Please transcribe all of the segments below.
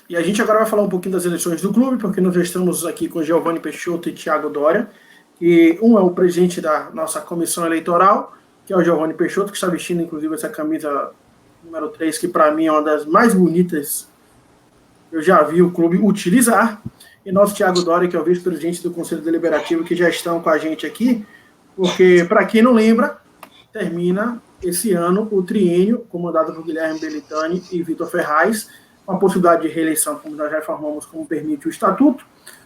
E a gente agora vai falar um pouquinho das eleições do clube, porque nós já estamos aqui com Giovanni Peixoto e Thiago Doria, que um é o presidente da nossa comissão eleitoral, que é o Giovanni Peixoto, que está vestindo inclusive essa camisa número 3, que para mim é uma das mais bonitas que eu já vi o clube utilizar. E nosso Thiago Doria, que é o vice-presidente do Conselho Deliberativo, que já estão com a gente aqui, porque, para quem não lembra, termina esse ano o triênio comandado por Guilherme Belitani e Vitor Ferraz, com a possibilidade de reeleição, como nós já informamos, como permite o Estatuto.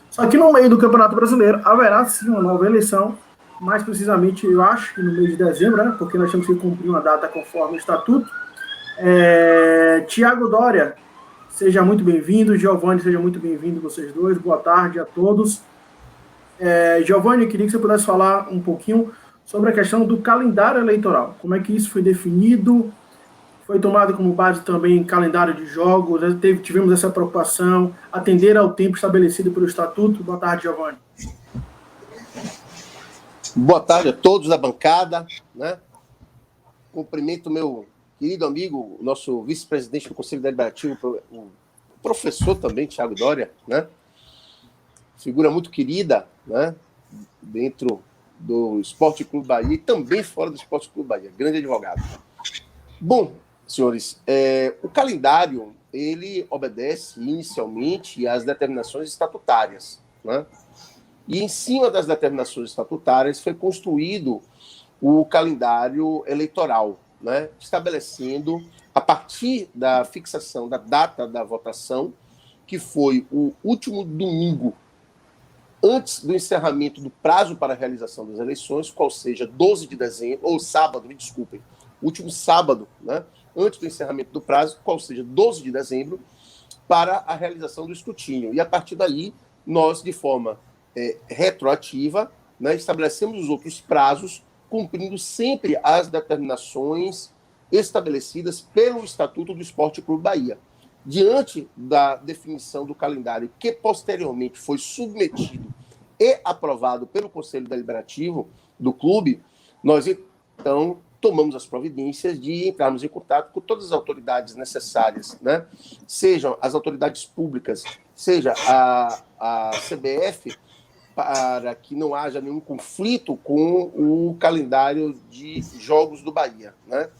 Só que no meio do Campeonato Brasileiro haverá sim uma nova eleição, mais precisamente, eu acho que no mês de dezembro, né, porque nós temos que cumprir uma data conforme o Estatuto. Thiago Doria, seja muito bem-vindo. Giovanni, seja muito bem-vindo, vocês dois. Boa tarde a todos. Giovanni, eu queria que você pudesse falar um pouquinho sobre a questão do calendário eleitoral. Como é que isso foi definido? Foi tomado como base também calendário de jogos? Tivemos essa preocupação, atender ao tempo estabelecido pelo Estatuto? Boa tarde, Giovanni. Boa tarde a todos da bancada, né? Cumprimento meu querido amigo, o nosso vice-presidente do Conselho Deliberativo, o professor também, Thiago Doria, né? Figura muito querida, né? Dentro do Esporte Clube Bahia e também fora do Esporte Clube Bahia, grande advogado. Bom, senhores, o calendário, ele obedece inicialmente às determinações estatutárias, né? E em cima das determinações estatutárias foi construído o calendário eleitoral, né? Estabelecendo, a partir da fixação da data da votação, que foi o último domingo antes do encerramento do prazo para a realização das eleições, qual seja 12 de dezembro, ou sábado, me desculpem, último sábado, né? Antes do encerramento do prazo, qual seja 12 de dezembro, para a realização do escrutínio. E a partir daí, nós, de forma retroativa, né, estabelecemos os outros prazos, cumprindo sempre as determinações estabelecidas pelo Estatuto do Esporte Clube Bahia. Diante da definição do calendário, que posteriormente foi submetido e aprovado pelo Conselho Deliberativo do clube, nós, então, tomamos as providências de entrarmos em contato com todas as autoridades necessárias, né? Sejam as autoridades públicas, seja a CBF, para que não haja nenhum conflito com o calendário de jogos do Bahia, né?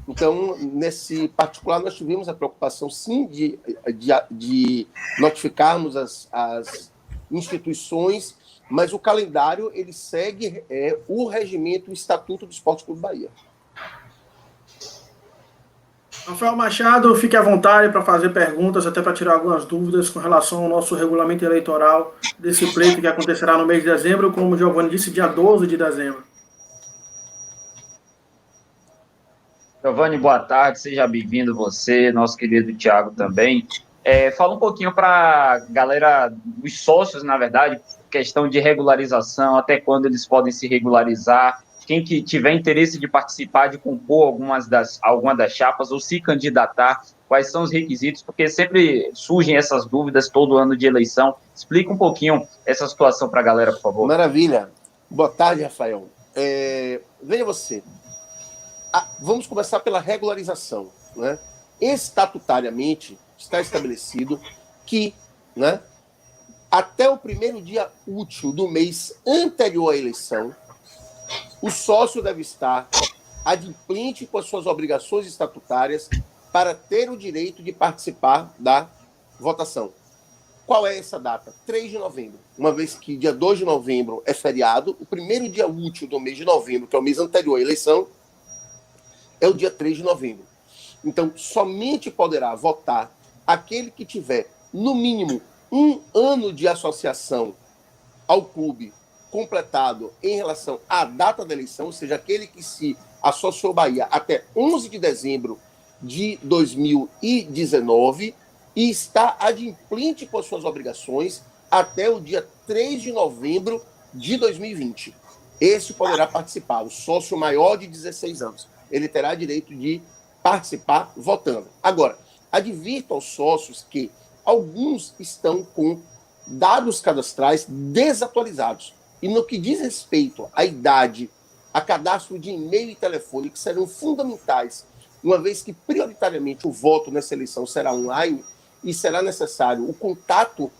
Então, nesse particular, nós tivemos a preocupação, sim, de notificarmos as instituições, mas o calendário, ele segue o regimento, o Estatuto do Esporte Clube Bahia. Rafael Machado, fique à vontade para fazer perguntas, até para tirar algumas dúvidas com relação ao nosso regulamento eleitoral desse pleito que acontecerá no mês de dezembro, como o Giovanni disse, dia 12 de dezembro. Giovanni, boa tarde, seja bem-vindo você, nosso querido Thiago também. Fala um pouquinho para a galera, os sócios, na verdade, questão de regularização, até quando eles podem se regularizar, quem que tiver interesse de participar, de compor alguma das chapas ou se candidatar, quais são os requisitos, porque sempre surgem essas dúvidas todo ano de eleição. Explica um pouquinho essa situação para a galera, por favor. Maravilha. Boa tarde, Rafael. Veja você. Vamos começar pela regularização, né? Estatutariamente está estabelecido que, né, até o primeiro dia útil do mês anterior à eleição, o sócio deve estar adimplente com as suas obrigações estatutárias para ter o direito de participar da votação. Qual é essa data? 3 de novembro. Uma vez que dia 2 de novembro é feriado, o primeiro dia útil do mês de novembro, que é o mês anterior à eleição, é o dia 3 de novembro. Então, somente poderá votar aquele que tiver, no mínimo, 1 ano de associação ao clube completado em relação à data da eleição, ou seja, aquele que se associou à Bahia até 11 de dezembro de 2019 e está adimplente com as suas obrigações até o dia 3 de novembro de 2020. Esse poderá participar, o sócio maior de 16 anos. Ele terá direito de participar votando. Agora, advirto aos sócios que alguns estão com dados cadastrais desatualizados. E no que diz respeito à idade, a cadastro de e-mail e telefone, que serão fundamentais, uma vez que prioritariamente o voto nessa eleição será online, e será necessário o contato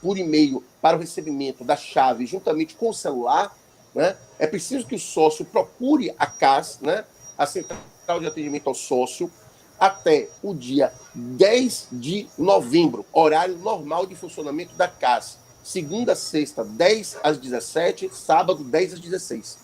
por e-mail para o recebimento da chave juntamente com o celular, né, é preciso que o sócio procure a CAS, né, a Central de Atendimento ao Sócio, até o dia 10 de novembro, horário normal de funcionamento da CAS. Segunda a sexta, 10 às 17, sábado, 10 às 16.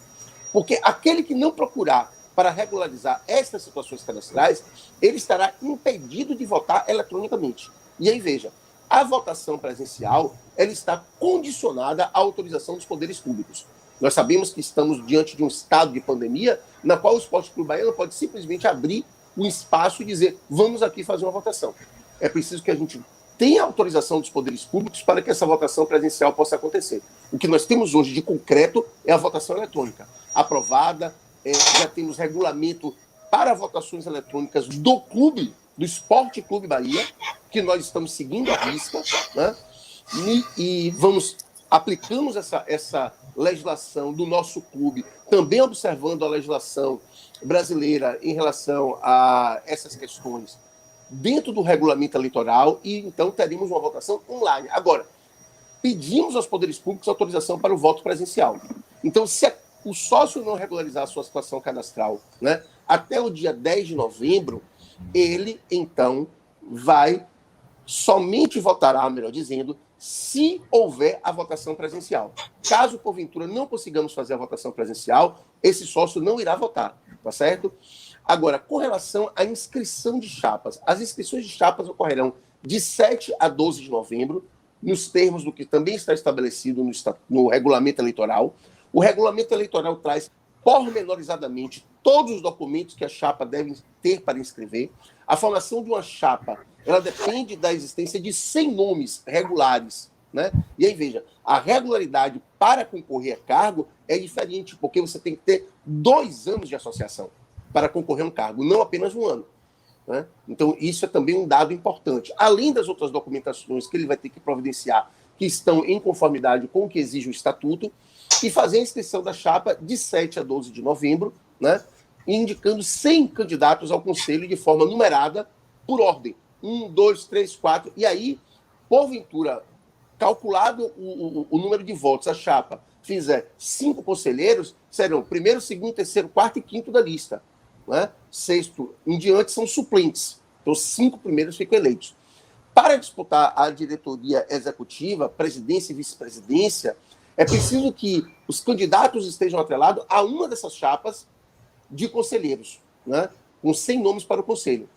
Porque aquele que não procurar para regularizar estas situações cadastrais, ele estará impedido de votar eletronicamente. E aí, veja, a votação presencial ela está condicionada à autorização dos poderes públicos. Nós sabemos que estamos diante de um estado de pandemia na qual o Esporte Clube Bahia não pode simplesmente abrir um espaço e dizer, vamos aqui fazer uma votação. É preciso que a gente tenha autorização dos poderes públicos para que essa votação presencial possa acontecer. O que nós temos hoje de concreto é a votação eletrônica. Aprovada, já temos regulamento para votações eletrônicas do clube, do Esporte Clube Bahia, que nós estamos seguindo à risca, né? E aplicamos essa legislação do nosso clube, também observando a legislação brasileira em relação a essas questões dentro do regulamento eleitoral, e então teremos uma votação online. Agora, pedimos aos poderes públicos autorização para o voto presencial. Então, se o sócio não regularizar a sua situação cadastral, né, até o dia 10 de novembro, ele, então, somente votará, melhor dizendo, se houver a votação presencial. Caso, porventura, não consigamos fazer a votação presencial, esse sócio não irá votar, tá certo? Agora, com relação à inscrição de chapas, as inscrições de chapas ocorrerão de 7 a 12 de novembro, nos termos do que também está estabelecido no regulamento eleitoral. O regulamento eleitoral traz pormenorizadamente todos os documentos que a chapa deve ter para inscrever. A formação de uma chapa, ela depende da existência de 100 nomes regulares, né? E aí, veja, a regularidade para concorrer a cargo é diferente, porque você tem que ter 2 anos de associação para concorrer a um cargo, não apenas 1 ano, né? Então, isso é também um dado importante. Além das outras documentações que ele vai ter que providenciar, que estão em conformidade com o que exige o Estatuto, e fazer a inscrição da chapa de 7 a 12 de novembro, né, indicando 100 candidatos ao Conselho de forma numerada por ordem. 1, 2, 3, 4. E aí, porventura, calculado o número de votos, a chapa fizer 5 conselheiros, serão primeiro, segundo, terceiro, quarto e quinto da lista, né? Sexto em diante são suplentes. Então, os 5 primeiros ficam eleitos. Para disputar a diretoria executiva, presidência e vice-presidência, é preciso que os candidatos estejam atrelados a uma dessas chapas de conselheiros, né, com 100 nomes para o conselho.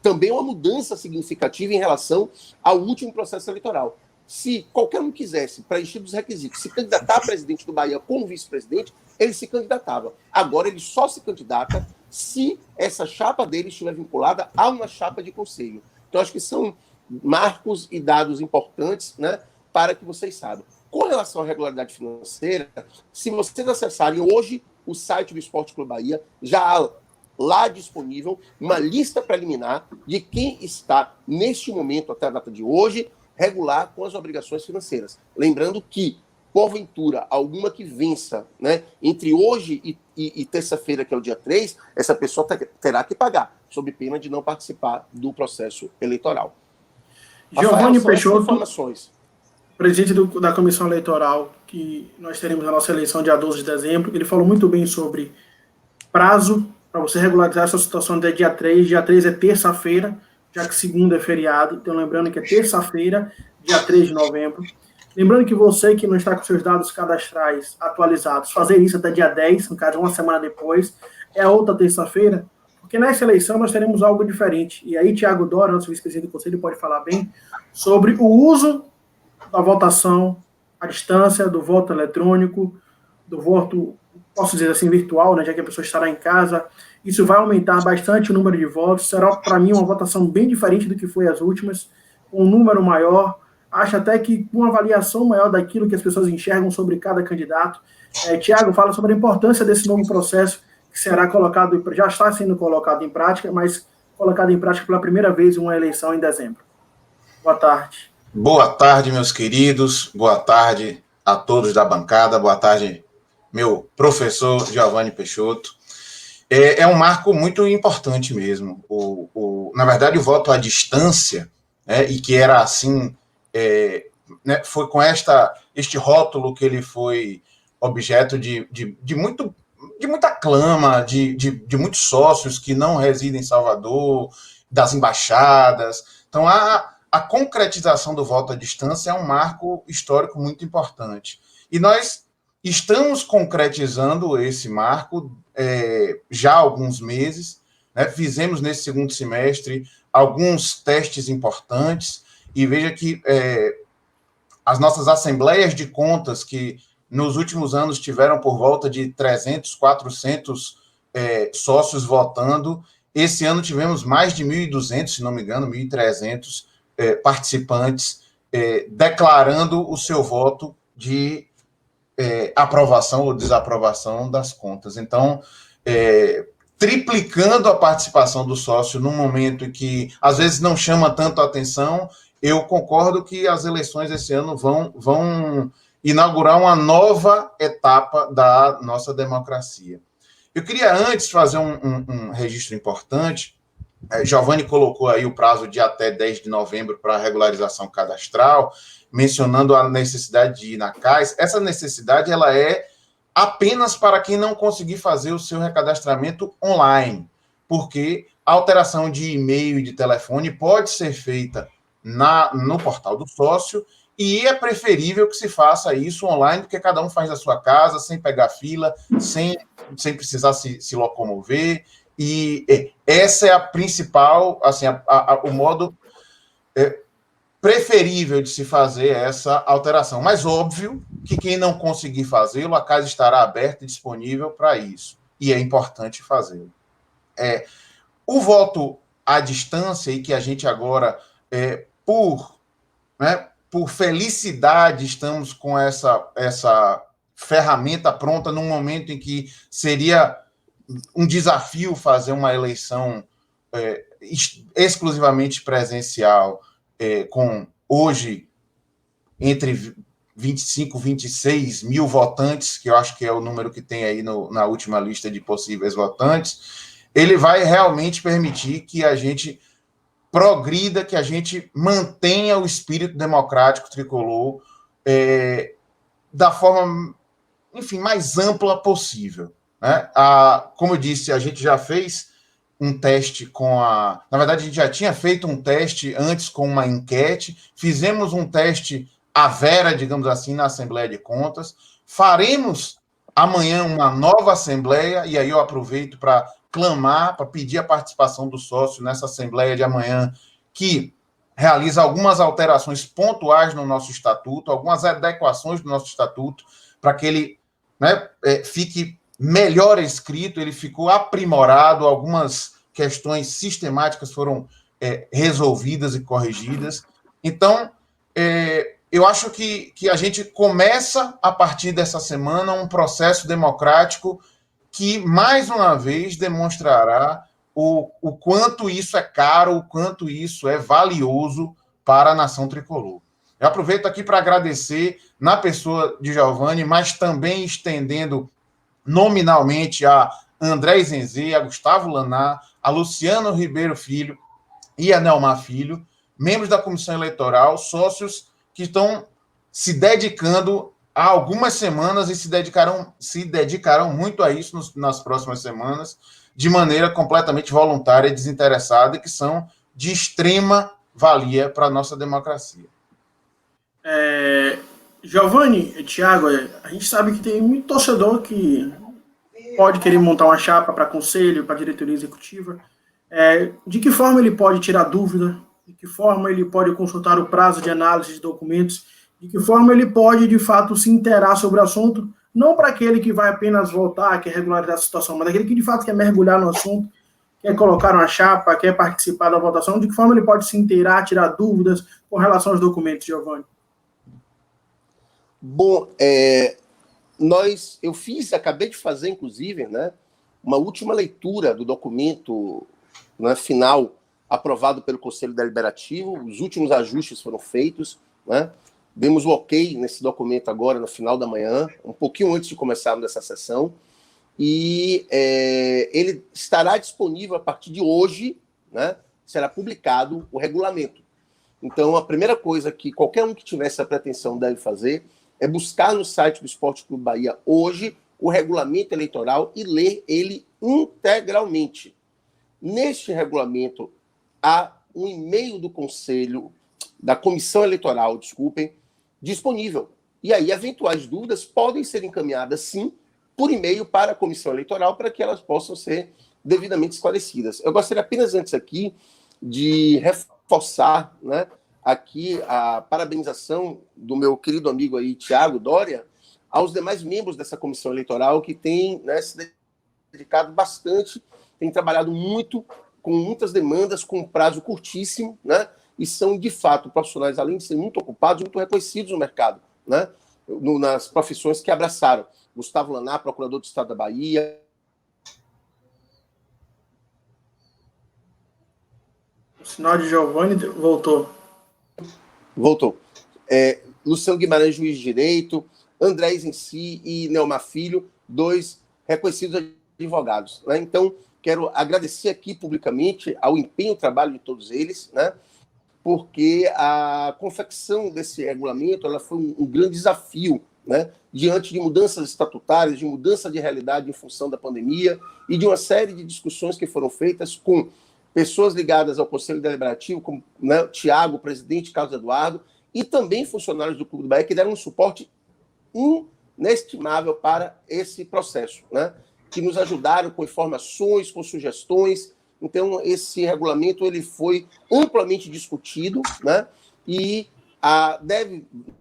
Também uma mudança significativa em relação ao último processo eleitoral. Se qualquer um quisesse, preencher os requisitos, se candidatar a presidente do Bahia como vice-presidente, ele se candidatava. Agora ele só se candidata se essa chapa dele estiver vinculada a uma chapa de conselho. Então, acho que são marcos e dados importantes, né, para que vocês saibam. Com relação à regularidade financeira, se vocês acessarem hoje o site do Esporte Clube Bahia, já há lá disponível uma lista preliminar de quem está, neste momento, até a data de hoje, regular com as obrigações financeiras. Lembrando que, porventura, alguma que vença, né, entre hoje e terça-feira, que é o dia 3, essa pessoa terá que pagar, sob pena de não participar do processo eleitoral. Giovanni Peixoto, informações. Presidente da Comissão Eleitoral, que nós teremos a nossa eleição dia 12 de dezembro, ele falou muito bem sobre prazo para você regularizar essa situação até dia 3. Dia 3 é terça-feira, já que segunda é feriado. Então, lembrando que é terça-feira, dia 3 de novembro. Lembrando que você que não está com seus dados cadastrais atualizados, fazer isso até dia 10, no caso, uma semana depois, é a outra terça-feira, porque nessa eleição nós teremos algo diferente. E aí, Thiago Dória, nosso vice-presidente do Conselho, pode falar bem sobre o uso da votação à distância, do voto eletrônico, do voto, posso dizer assim, virtual, né, já que a pessoa estará em casa. Isso vai aumentar bastante o número de votos. Será, para mim, uma votação bem diferente do que foi as últimas, com um número maior. Acho até que com uma avaliação maior daquilo que as pessoas enxergam sobre cada candidato. Tiago, fala sobre a importância desse novo processo que será colocado, já está sendo colocado em prática, mas colocado em prática pela primeira vez em uma eleição em dezembro. Boa tarde. Boa tarde, meus queridos. Boa tarde a todos da bancada. Boa tarde, meu professor Giovanni Peixoto. É um marco muito importante mesmo. Na verdade, o voto à distância, e que era assim, né, foi com este rótulo que ele foi objeto de muita clama, de muitos sócios que não residem em Salvador, das embaixadas. Então, a concretização do voto à distância é um marco histórico muito importante. E nós estamos concretizando esse marco já há alguns meses, né? Fizemos nesse segundo semestre alguns testes importantes, e veja que as nossas assembleias de contas, que nos últimos anos tiveram por volta de 300, 400 sócios votando, esse ano tivemos mais de 1.200, se não me engano, 1.300 participantes declarando o seu voto de aprovação ou desaprovação das contas. Então, triplicando a participação do sócio num momento em que, às vezes, não chama tanto a atenção, eu concordo que as eleições esse ano vão inaugurar uma nova etapa da nossa democracia. Eu queria antes fazer um registro importante. Giovanni colocou aí o prazo de até 10 de novembro para a regularização cadastral, mencionando a necessidade de ir na CAIS. Essa necessidade ela é apenas para quem não conseguir fazer o seu recadastramento online, porque a alteração de e-mail e de telefone pode ser feita no portal do sócio, e é preferível que se faça isso online, porque cada um faz da sua casa, sem pegar fila, sem precisar se locomover, e essa é a principal, assim, o modo preferível de se fazer essa alteração. Mas óbvio que quem não conseguir fazê-lo, a casa estará aberta e disponível para isso, e é importante fazê-lo. O voto à distância, e que a gente agora, por felicidade, estamos com essa ferramenta pronta num momento em que seria um desafio fazer uma eleição exclusivamente presencial, com hoje entre 25 e 26 mil votantes, que eu acho que é o número que tem aí na última lista de possíveis votantes. Ele vai realmente permitir que a gente progrida, que a gente mantenha o espírito democrático tricolor da forma, enfim, mais ampla possível, né? Como eu disse, a gente já fez um teste na verdade, a gente já tinha feito um teste antes com uma enquete, fizemos um teste à vera, digamos assim, na Assembleia de Contas, faremos amanhã uma nova Assembleia, e aí eu aproveito para clamar, para pedir a participação do sócio nessa Assembleia de amanhã, que realiza algumas alterações pontuais no nosso estatuto, algumas adequações do nosso estatuto, para que ele, né, fique melhor escrito, ele ficou aprimorado, algumas questões sistemáticas foram resolvidas e corrigidas. Então, eu acho que a gente começa, a partir dessa semana, um processo democrático que, mais uma vez, demonstrará o quanto isso é caro, o quanto isso é valioso para a nação tricolor. Eu aproveito aqui para agradecer, na pessoa de Giovanni, mas também estendendo nominalmente a André Zenzé, a Gustavo Laná, a Luciano Ribeiro Filho e a Nelmar Filho, membros da Comissão Eleitoral, sócios que estão se dedicando há algumas semanas e se dedicarão muito a isso nas próximas semanas, de maneira completamente voluntária e desinteressada, e que são de extrema valia para a nossa democracia. Giovanni, Thiago, a gente sabe que tem muito torcedor que pode querer montar uma chapa para conselho, para diretoria executiva. De que forma ele pode tirar dúvida? De que forma ele pode consultar o prazo de análise de documentos? De que forma ele pode, de fato, se interar sobre o assunto? Não para aquele que vai apenas votar, quer regularizar a situação, mas aquele que, de fato, quer mergulhar no assunto, quer colocar uma chapa, quer participar da votação. De que forma ele pode se inteirar, tirar dúvidas com relação aos documentos, Giovanni? Bom, eu acabei de fazer, inclusive, né, uma última leitura do documento, né, final aprovado pelo Conselho Deliberativo. Os últimos ajustes foram feitos, né? Demos o ok nesse documento agora no final da manhã, um pouquinho antes de começarmos essa sessão, e ele estará disponível a partir de hoje, né? Será publicado o regulamento. Então, a primeira coisa que qualquer um que tivesse a pretensão deve fazer é buscar no site do Esporte Clube Bahia hoje o regulamento eleitoral e ler ele integralmente. Neste regulamento, há um e-mail do Conselho, da Comissão Eleitoral, disponível. E aí, eventuais dúvidas podem ser encaminhadas, sim, por e-mail para a Comissão Eleitoral, para que elas possam ser devidamente esclarecidas. Eu gostaria apenas antes aqui de reforçar, né, aqui a parabenização do meu querido amigo aí, Tiago Dória, aos demais membros dessa Comissão Eleitoral que têm, né, se dedicado bastante, têm trabalhado muito, com muitas demandas, com um prazo curtíssimo, né, e são, de fato, profissionais, além de serem muito ocupados, muito reconhecidos no mercado, né, nas profissões que abraçaram. Gustavo Laná, procurador do Estado da Bahia. O sinal de Giovanni voltou. Voltou. Luciano Guimarães, juiz de direito, André Isensi e Neomar Filho, 2 reconhecidos advogados, né? Então, quero agradecer aqui publicamente ao empenho e trabalho de todos eles, né? Porque a confecção desse regulamento ela foi um grande desafio, né? Diante de mudanças estatutárias, de mudança de realidade em função da pandemia e de uma série de discussões que foram feitas com pessoas ligadas ao Conselho Deliberativo, como, né, Tiago, presidente Carlos Eduardo, e também funcionários do Clube do Bahia, que deram um suporte inestimável para esse processo, né? Que nos ajudaram com informações, com sugestões. Então, esse regulamento ele foi amplamente discutido, né? E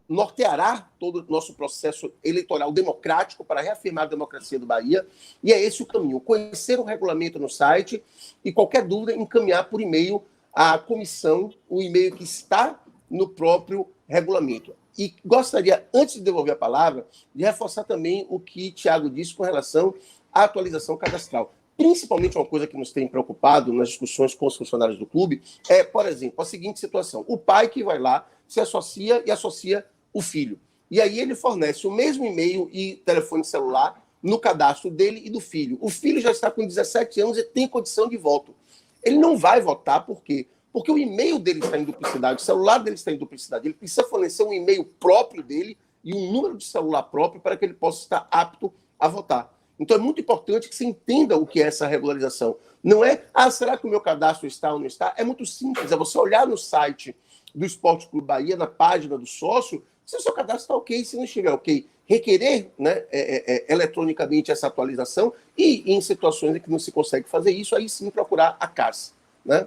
norteará todo o nosso processo eleitoral democrático para reafirmar a democracia do Bahia. E é esse o caminho: conhecer o regulamento no site e, qualquer dúvida, encaminhar por e-mail à comissão o e-mail que está no próprio regulamento. E gostaria, antes de devolver a palavra, de reforçar também o que Tiago disse com relação à atualização cadastral. Principalmente uma coisa que nos tem preocupado nas discussões com os funcionários do clube é, por exemplo, a seguinte situação: o pai que vai lá se associa e associa o filho. E aí ele fornece o mesmo e-mail e telefone celular no cadastro dele e do filho. O filho já está com 17 anos e tem condição de voto. Ele não vai votar, por quê? Porque o e-mail dele está em duplicidade, o celular dele está em duplicidade. Ele precisa fornecer um e-mail próprio dele e um número de celular próprio para que ele possa estar apto a votar. Então é muito importante que você entenda o que é essa regularização. Não é, será que o meu cadastro está ou não está? É muito simples, é você olhar no site do Esporte Clube Bahia, na página do sócio, se o seu cadastro está ok, se não estiver ok, requerer, né, eletronicamente essa atualização e em situações em que não se consegue fazer isso, aí sim procurar a CARS, né?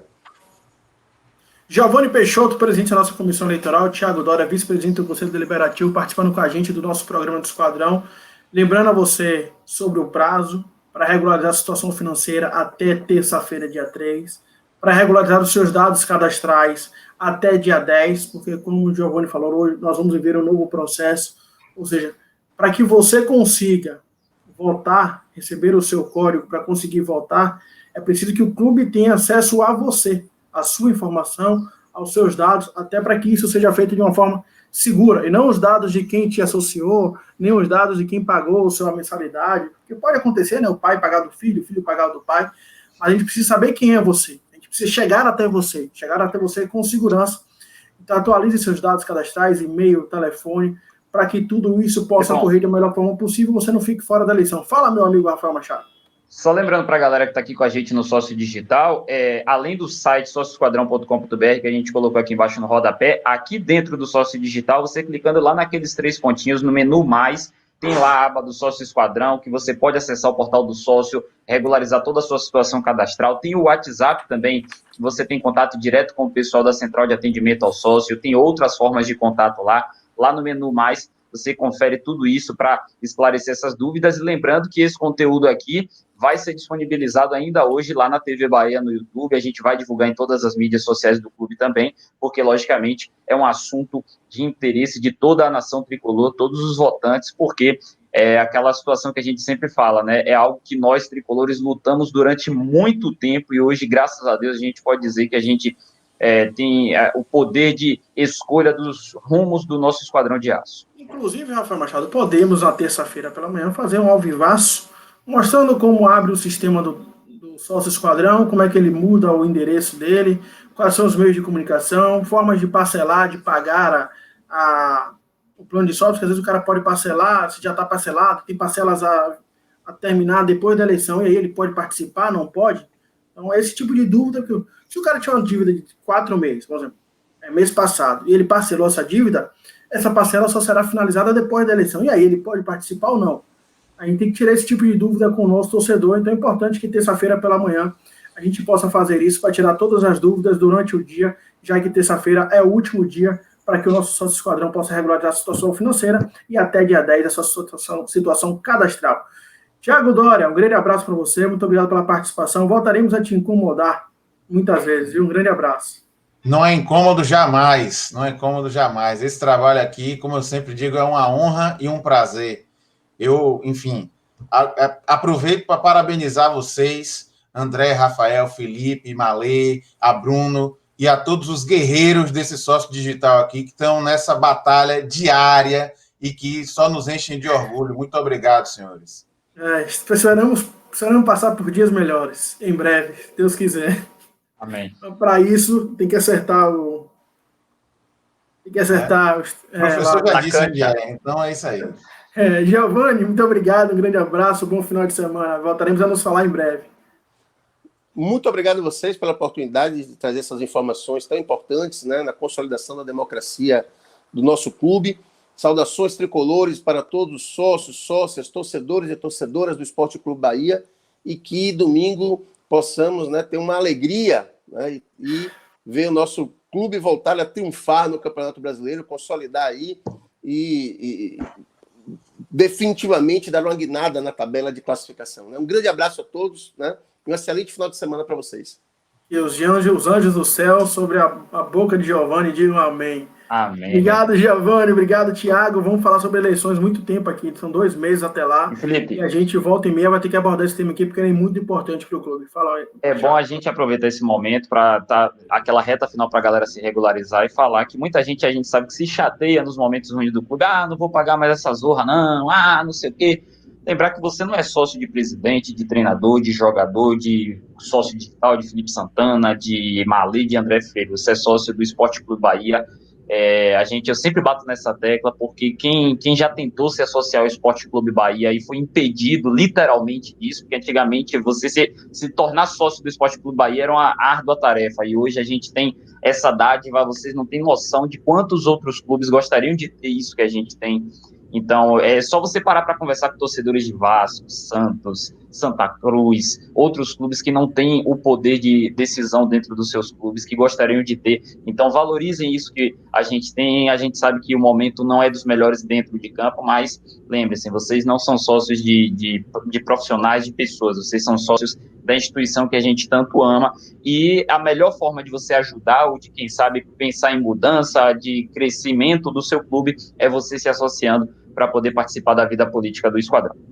Giovanni Peixoto, presidente da nossa comissão eleitoral, Tiago Dória, vice-presidente do Conselho Deliberativo, participando com a gente do nosso programa do Esquadrão. Lembrando a você sobre o prazo para regularizar a situação financeira até terça-feira, dia 3, para regularizar os seus dados cadastrais até dia 10, porque, como o Giovanni falou, hoje nós vamos viver um novo processo, ou seja, para que você consiga votar, receber o seu código para conseguir votar, é preciso que o clube tenha acesso a você, a sua informação, aos seus dados, até para que isso seja feito de uma forma segura, e não os dados de quem te associou, nem os dados de quem pagou a sua mensalidade, porque pode acontecer, né, o pai pagar do filho, o filho pagar do pai, mas a gente precisa saber quem é você, a gente precisa chegar até você com segurança. Então atualize seus dados cadastrais, e-mail, telefone, para que tudo isso possa ocorrer da melhor forma possível, você não fique fora da eleição. Fala, meu amigo Rafael Machado. Só lembrando para a galera que está aqui com a gente no Sócio Digital, além do site socioesquadrão.com.br, que a gente colocou aqui embaixo no rodapé, aqui dentro do Sócio Digital, você clicando lá naqueles 3 pontinhos no menu mais, tem lá a aba do Sócio Esquadrão, que você pode acessar o portal do sócio, regularizar toda a sua situação cadastral. Tem o WhatsApp também, que você tem contato direto com o pessoal da Central de Atendimento ao Sócio, tem outras formas de contato lá no menu mais, você confere tudo isso para esclarecer essas dúvidas. E lembrando que esse conteúdo aqui vai ser disponibilizado ainda hoje lá na TV Bahia, no YouTube. A gente vai divulgar em todas as mídias sociais do clube também, porque, logicamente, é um assunto de interesse de toda a nação tricolor, todos os votantes, porque é aquela situação que a gente sempre fala, né? É algo que nós, tricolores, lutamos durante muito tempo e hoje, graças a Deus, a gente pode dizer que a gente tem o poder de escolha dos rumos do nosso esquadrão de aço. Inclusive, Rafael Machado, podemos, na terça-feira pela manhã, fazer um ao vivaço, mostrando como abre o sistema do Sócio Esquadrão, como é que ele muda o endereço dele, quais são os meios de comunicação, formas de parcelar, de pagar o plano de sócios, que às vezes o cara pode parcelar, se já está parcelado, tem parcelas a terminar depois da eleição, e aí ele pode participar, não pode. Então, é esse tipo de dúvida que se o cara tiver uma dívida de 4 meses, por exemplo, mês passado, e ele parcelou essa dívida, essa parcela só será finalizada depois da eleição, e aí ele pode participar ou não. A gente tem que tirar esse tipo de dúvida com o nosso torcedor, então é importante que terça-feira pela manhã a gente possa fazer isso para tirar todas as dúvidas durante o dia, já que terça-feira é o último dia para que o nosso sócio esquadrão possa regularizar a situação financeira e até dia 10 essa situação cadastral. Tiago Dória, um grande abraço para você, muito obrigado pela participação, voltaremos a te incomodar muitas vezes, viu? Um grande abraço. Não é incômodo jamais, não é incômodo jamais. Esse trabalho aqui, como eu sempre digo, é uma honra e um prazer. Eu, enfim, aproveito para parabenizar vocês, André, Rafael, Felipe, Malê, a Bruno e a todos os guerreiros desse sócio digital aqui que estão nessa batalha diária e que só nos enchem de orgulho. Muito obrigado, senhores. Esperamos passar por dias melhores, em breve, se Deus quiser. Amém. Então, para isso, tem que acertar o... Tem que acertar... O professor já disse onde é, então é isso aí. Giovanni, muito obrigado, um grande abraço, bom final de semana. Voltaremos a nos falar em breve. Muito obrigado a vocês pela oportunidade de trazer essas informações tão importantes, né, na consolidação da democracia do nosso clube. Saudações tricolores para todos os sócios, sócias, torcedores e torcedoras do Esporte Clube Bahia e que domingo possamos, né, ter uma alegria, né, e ver o nosso clube voltar a triunfar no Campeonato Brasileiro, consolidar aí e definitivamente dar uma guinada na tabela de classificação. Né? Um grande abraço a todos, né? Um excelente final de semana para vocês. E os anjos do céu sobre a boca de Giovanni digam amém. Amém. Obrigado, Giovanni. Obrigado, Thiago. Vamos falar sobre eleições muito tempo aqui. São 2 meses até lá. Felipe, e a gente volta e meia vai ter que abordar esse tema aqui, porque ele é muito importante para o clube. Fala aí. é bom a gente aproveitar esse momento para dar aquela reta final para a galera se regularizar e falar que muita gente, a gente sabe que se chateia nos momentos ruins do clube. Não vou pagar mais essa zorra, não sei o quê. Lembrar que você não é sócio de presidente, de treinador, de jogador, de sócio digital de Felipe Santana, de Malê, de André Freire. Você é sócio do Esporte Clube Bahia. Eu sempre bato nessa tecla, porque quem já tentou se associar ao Esporte Clube Bahia e foi impedido literalmente disso, porque antigamente você se tornar sócio do Esporte Clube Bahia era uma árdua tarefa, e hoje a gente tem essa dádiva, vocês não têm noção de quantos outros clubes gostariam de ter isso que a gente tem. Então, é só você parar para conversar com torcedores de Vasco, Santos, Santa Cruz, outros clubes que não têm o poder de decisão dentro dos seus clubes, que gostariam de ter. Então, valorizem isso que a gente tem. A gente sabe que o momento não é dos melhores dentro de campo, mas lembrem-se, vocês não são sócios de profissionais, de pessoas, vocês são sócios da instituição que a gente tanto ama, e a melhor forma de você ajudar ou de, quem sabe, pensar em mudança, de crescimento do seu clube, é você se associando para poder participar da vida política do Esquadrão.